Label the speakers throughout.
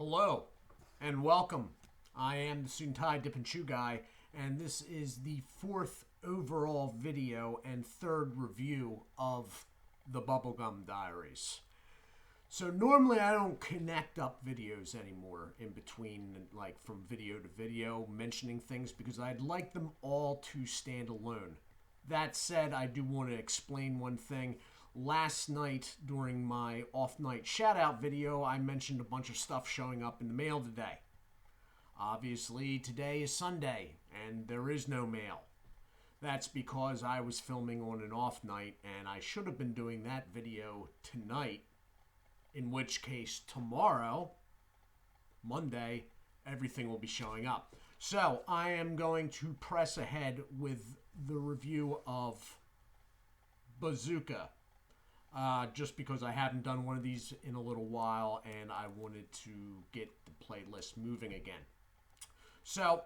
Speaker 1: Hello and welcome. I am the Suit&Tie Dip&ChewGuy, and this is the fourth overall video and third review of the Bubble Gum Diaries. So normally I don't connect up videos anymore in between, like from video to video, mentioning things because I'd like them all to stand alone. That said, I do want to explain one thing. Last night during my off-night shout-out video, I mentioned a bunch of stuff showing up in the mail today. Obviously, today is Sunday, and there is no mail. That's because I was filming on an off night, and I should have been doing that video tonight, in which case tomorrow, Monday, everything will be showing up. So, I am going to press ahead with the review of Bazooka. Just because I haven't done one of these in a little while and I wanted to get the playlist moving again. So,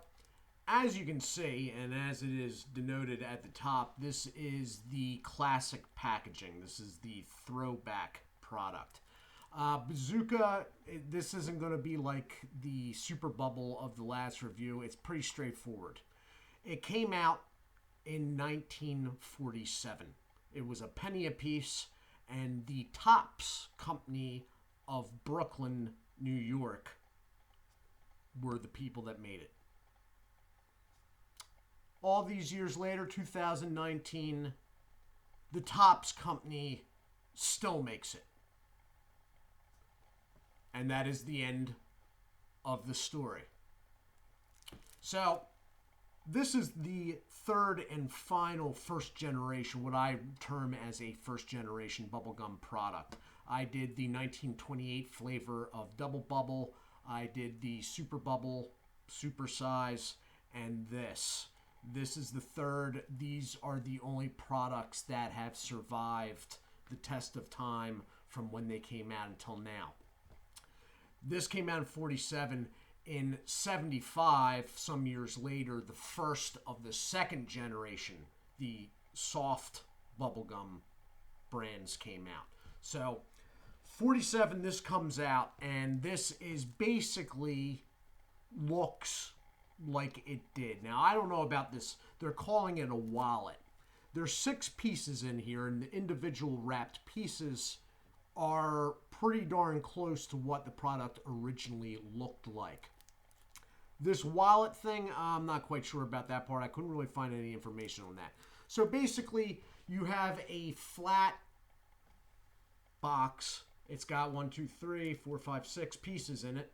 Speaker 1: as you can see, and as it is denoted at the top, this is the classic packaging. This is the throwback product. Bazooka, this isn't going to be like the Super Bubble of the last review. It's pretty straightforward. It came out in 1947. It was a penny a piece. And the Topps company of Brooklyn, New York, were the people that made it. All these years later, 2019, the Topps company still makes it. And that is the end of the story. So, this is the third and final first generation, what I term as a first generation bubblegum product. I did the 1928 flavor of Double Bubble. I did the Super Bubble, Super Size, and this. This is the third. These are the only products that have survived the test of time from when they came out until now. This came out in 47. In 75, some years later, the first of the second generation, the soft bubblegum brands came out. So, 47, this comes out, and this is basically looks like it did. Now, I don't know about this. They're calling it a wallet. There's 6 pieces in here, and the individual wrapped pieces are pretty darn close to what the product originally looked like. This wallet thing, I'm not quite sure about that part. I couldn't really find any information on that. So basically, you have a flat box. It's got 1, 2, 3, 4, 5, 6 pieces in it.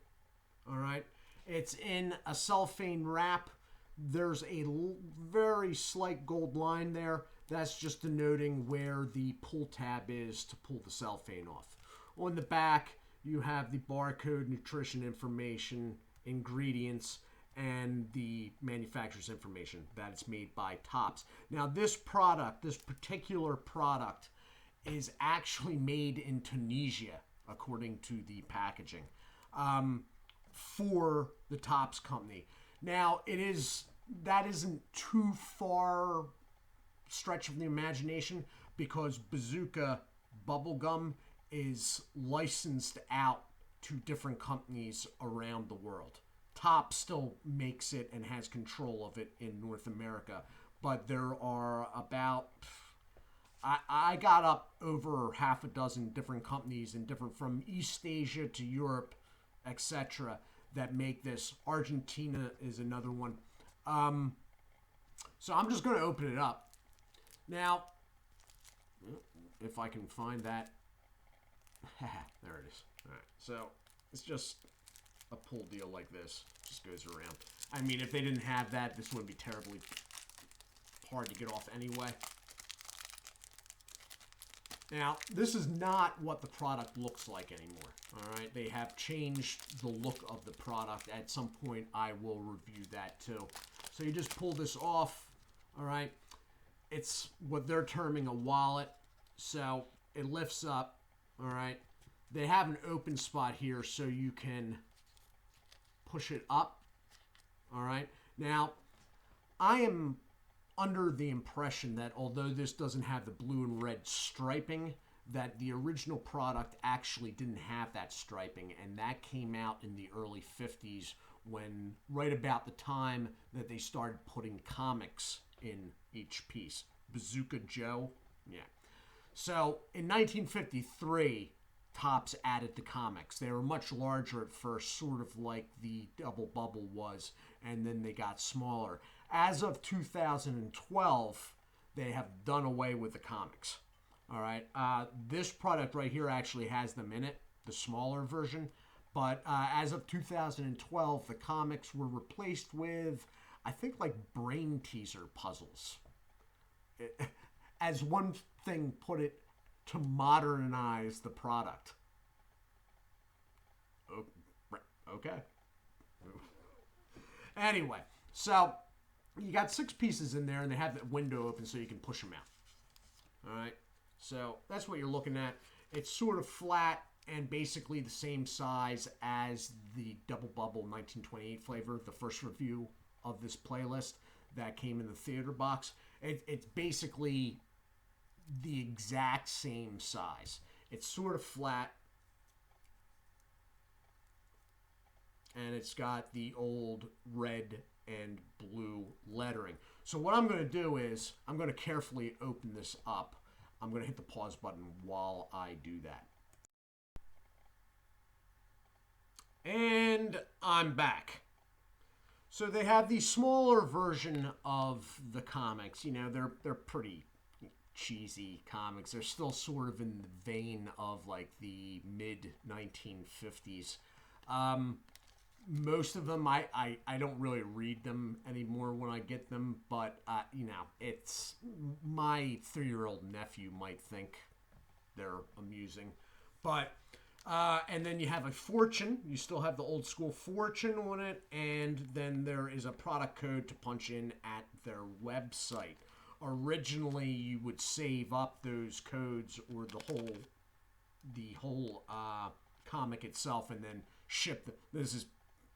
Speaker 1: All right. It's in a cellophane wrap. There's a very slight gold line there. That's just denoting where the pull tab is to pull the cellophane off. On the back, you have the barcode, nutrition information, ingredients, and the manufacturer's information that it's made by Topps. Now this product, this particular product, is actually made in Tunisia, according to the packaging, for the Topps company. Now that isn't too far stretch of the imagination because Bazooka bubblegum is licensed out to different companies around the world. Topps still makes it and has control of it in North America, but there are about, I got up over half a dozen different companies in different, from East Asia to Europe, etc., that make this. Argentina is another one. So I'm just going to open it up. Now, if I can find that. There it is. All right, so it's just a pull deal like this. Just goes around. I mean, if they didn't have that, this would be terribly hard to get off anyway. Now, this is not what the product looks like anymore. All right, they have changed the look of the product. At some point, I will review that too. So you just pull this off. All right, it's what they're terming a wallet. So it lifts up. All right. They have an open spot here so you can push it up. All right. Now, I am under the impression that although this doesn't have the blue and red striping, that the original product actually didn't have that striping, and that came out in the early 50s when, right about the time that they started putting comics in each piece. Bazooka Joe, yeah. So in 1953, Topps added the comics. They were much larger at first, sort of like the Double Bubble was, and then they got smaller. As of 2012, they have done away with the comics. All right. This product right here actually has them in it, the smaller version. But as of 2012, the comics were replaced with, I think, like brain teaser puzzles. As one thing put it, to modernize the product. Okay. Anyway, so you got 6 pieces in there, and they have the window open so you can push them out. All right. So that's what you're looking at. It's sort of flat and basically the same size as the Double Bubble 1928 flavor, the first review of this playlist that came in the theater box. It's basically the exact same size. It's sort of flat, and it's got the old red and blue lettering. So what I'm going to do is I'm going to carefully open this up. I'm going to hit the pause button while I do that. And I'm back. So they have the smaller version of the comics. You know, they're pretty cheesy comics. They're still sort of in the vein of like the mid 1950s. Most of them, I don't really read them anymore when I get them, but you know, it's my 3-year-old nephew might think they're amusing, but and then you have a fortune. You still have the old school fortune on it, and then there is a product code to punch in at their website. Originally, you would save up those codes or the whole comic itself, and then ship them. This is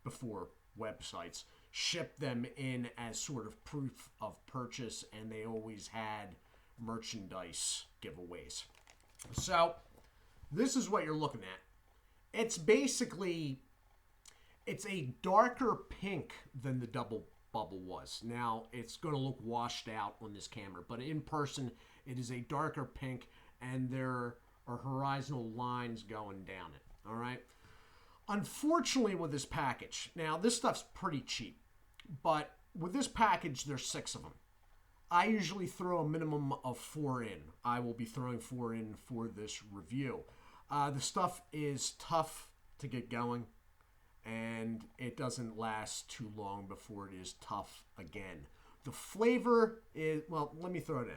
Speaker 1: before websites. Ship them in as sort of proof of purchase, and they always had merchandise giveaways. So this is what you're looking at. It's basically, it's a darker pink than the Double Bubble was. Now, it's going to look washed out on this camera, but in person, it is a darker pink, and there are horizontal lines going down it. All right? Unfortunately, with this package, now, this stuff's pretty cheap, but with this package, there's 6 of them. I usually throw a minimum of 4 in. I will be throwing 4 in for this review. The stuff is tough to get going, and it doesn't last too long before it is tough again. The flavor is, well, let me throw it in.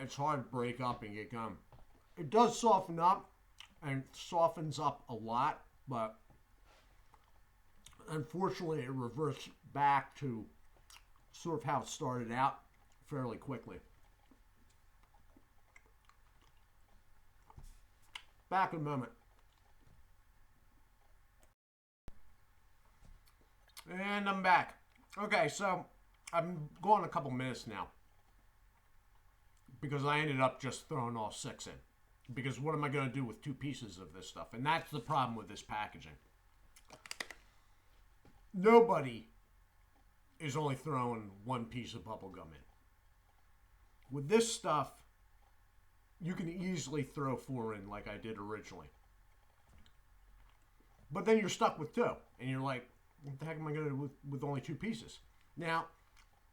Speaker 1: It's hard to break up and get gum. It does soften up, and softens up a lot, but unfortunately it reverts back to sort of how it started out fairly quickly. Back in a moment. And I'm back. Okay, so I'm going a couple minutes now, because I ended up just throwing all 6 in. Because what am I going to do with 2 pieces of this stuff? And that's the problem with this packaging. Nobody is only throwing 1 piece of bubble gum in. With this stuff, you can easily throw 4 in like I did originally. But then you're stuck with 2. And you're like, what the heck am I going to do with only 2 pieces? Now,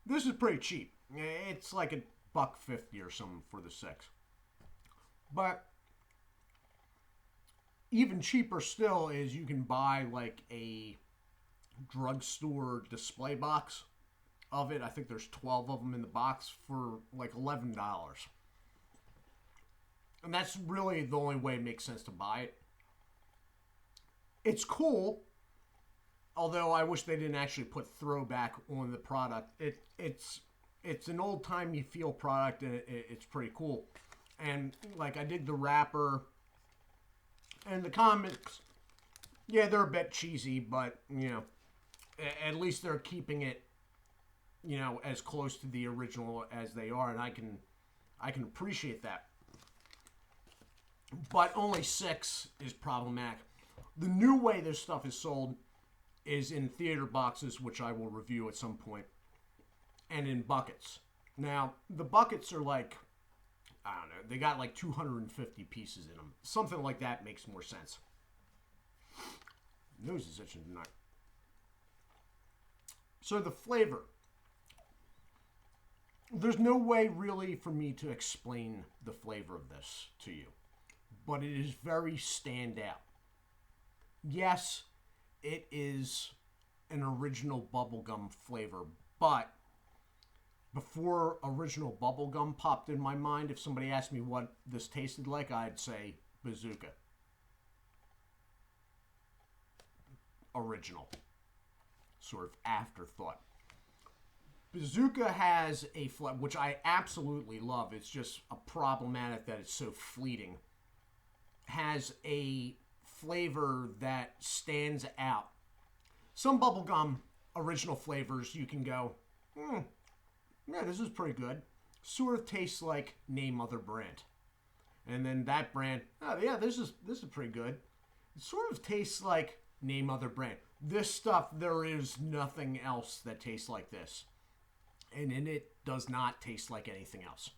Speaker 1: this is pretty cheap. It's like $1.50 or something for the 6. But even cheaper still is you can buy like a drugstore display box of it. I think there's 12 of them in the box for like $11. And that's really the only way it makes sense to buy it. It's cool, although I wish they didn't actually put throwback on the product. It's an old-timey feel product, and it's pretty cool. And like I dig the wrapper, And the comics, yeah, they're a bit cheesy, but, you know, at least they're keeping it, you know, as close to the original as they are, and I can appreciate that. But only 6 is problematic. The new way this stuff is sold is in theater boxes, which I will review at some point, and in buckets. Now, the buckets are like, I don't know, they got like 250 pieces in them. Something like that makes more sense. Nose is itching tonight. So the flavor. There's no way really for me to explain the flavor of this to you, but it is very standout. Yes, it is an original bubblegum flavor, but before original bubblegum popped in my mind, if somebody asked me what this tasted like, I'd say Bazooka. Original. Sort of afterthought. Bazooka has a flavor, which I absolutely love. It's just a problematic that it's so fleeting. Has a flavor that stands out. Some bubblegum original flavors you can go, yeah, this is pretty good. Sort of tastes like name other brand. And then that brand, oh yeah, this is pretty good. It sort of tastes like name other brand. This stuff, there is nothing else that tastes like this. And in it does not taste like anything else.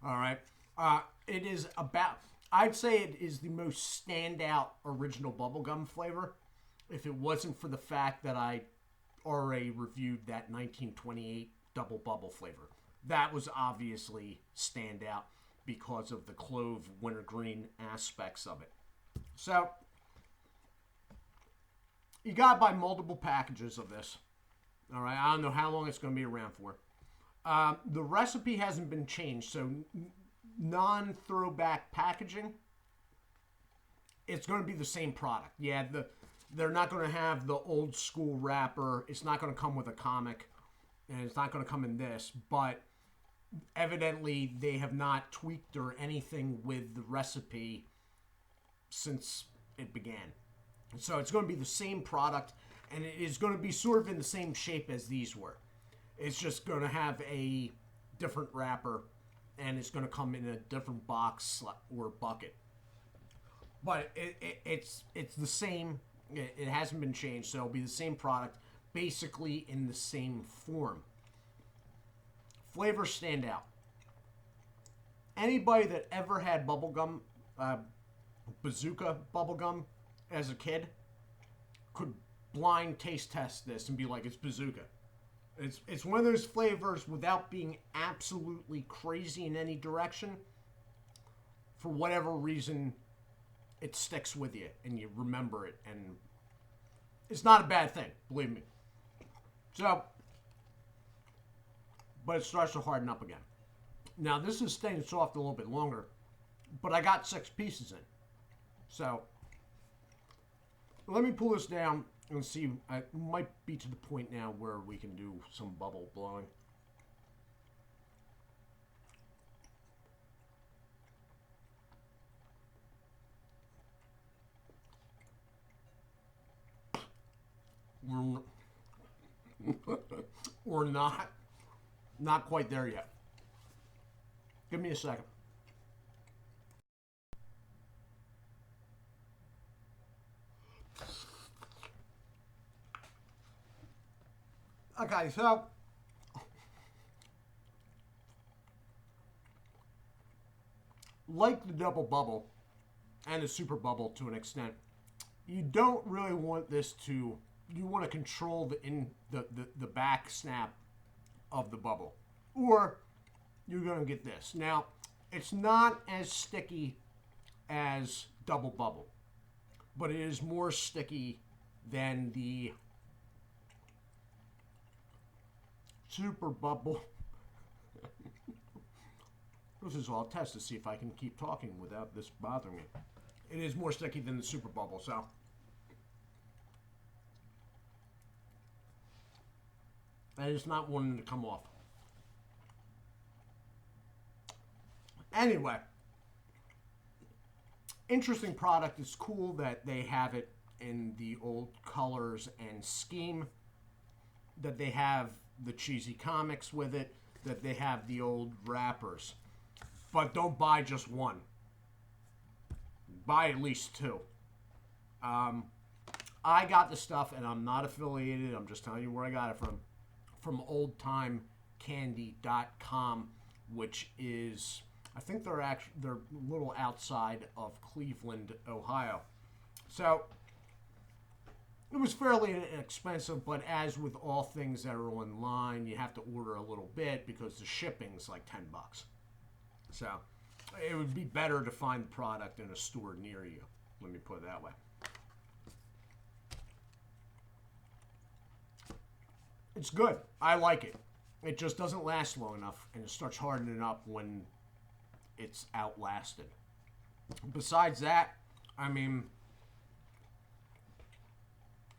Speaker 1: All right. It is about, I'd say it is the most standout original bubblegum flavor. If it wasn't for the fact that I already reviewed that 1928 double bubble flavor. That was obviously standout because of the clove wintergreen aspects of it. So, you gotta buy multiple packages of this. All right, I don't know how long it's going to be around for. The recipe hasn't been changed, so non-throwback packaging, it's going to be the same product. Yeah, they're not going to have the old school wrapper. It's not going to come with a comic, and it's not going to come in this, but evidently they have not tweaked or anything with the recipe since it began. So it's going to be the same product, and it is going to be sort of in the same shape as these were. It's just going to have a different wrapper, and it's going to come in a different box or bucket. But it's the same. It hasn't been changed, so it'll be the same product, basically in the same form. Flavors stand out. Anybody that ever had bubblegum, Bazooka bubblegum as a kid, could blind taste test this and be like, it's Bazooka. It's one of those flavors without being absolutely crazy in any direction. For whatever reason, it sticks with you and you remember it, and it's not a bad thing, believe me. So, but it starts to harden up again. Now, this is staying soft a little bit longer, but I got 6 pieces in. So, let me pull this down and see. I might be to the point now where we can do some bubble blowing. Or not. Not quite there yet. Give me a second. Okay, so like the double bubble and the super bubble to an extent, you don't really want this to, you want to control the back snap of the bubble, or you're going to get this. Now, it's not as sticky as double bubble, but it is more sticky than the super bubble. This is all a test to see if I can keep talking without this bothering me. It is more sticky than the super bubble, so. And it's not wanting to come off. Anyway, Interesting product. It's cool that they have it in the old colors and scheme, that they have the cheesy comics with it, that they have the old wrappers. But don't buy just one. Buy at least two. I got the stuff, and I'm not affiliated. I'm just telling you where I got it from oldtimecandy.com, which is, I think they're a little outside of Cleveland, Ohio. So it was fairly inexpensive, but as with all things that are online, you have to order a little bit because the shipping's like $10. So it would be better to find the product in a store near you. Let me put it that way. It's good. I like it. It just doesn't last long enough, and it starts hardening up when it's outlasted. Besides that, I mean,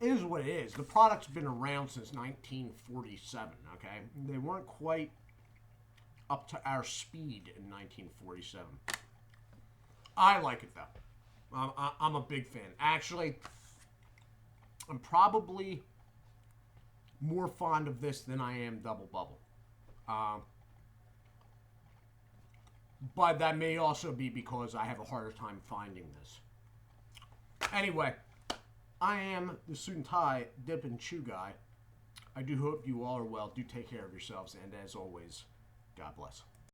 Speaker 1: it is what it is. The product's been around since 1947, okay? They weren't quite up to our speed in 1947. I like it, though. I'm a big fan. Actually, I'm probably more fond of this than I am Double Bubble. But that may also be because I have a harder time finding this. Anyway, I am the Suit&Tie Dip&Chew Guy. I do hope you all are well. Do take care of yourselves, and as always, God bless.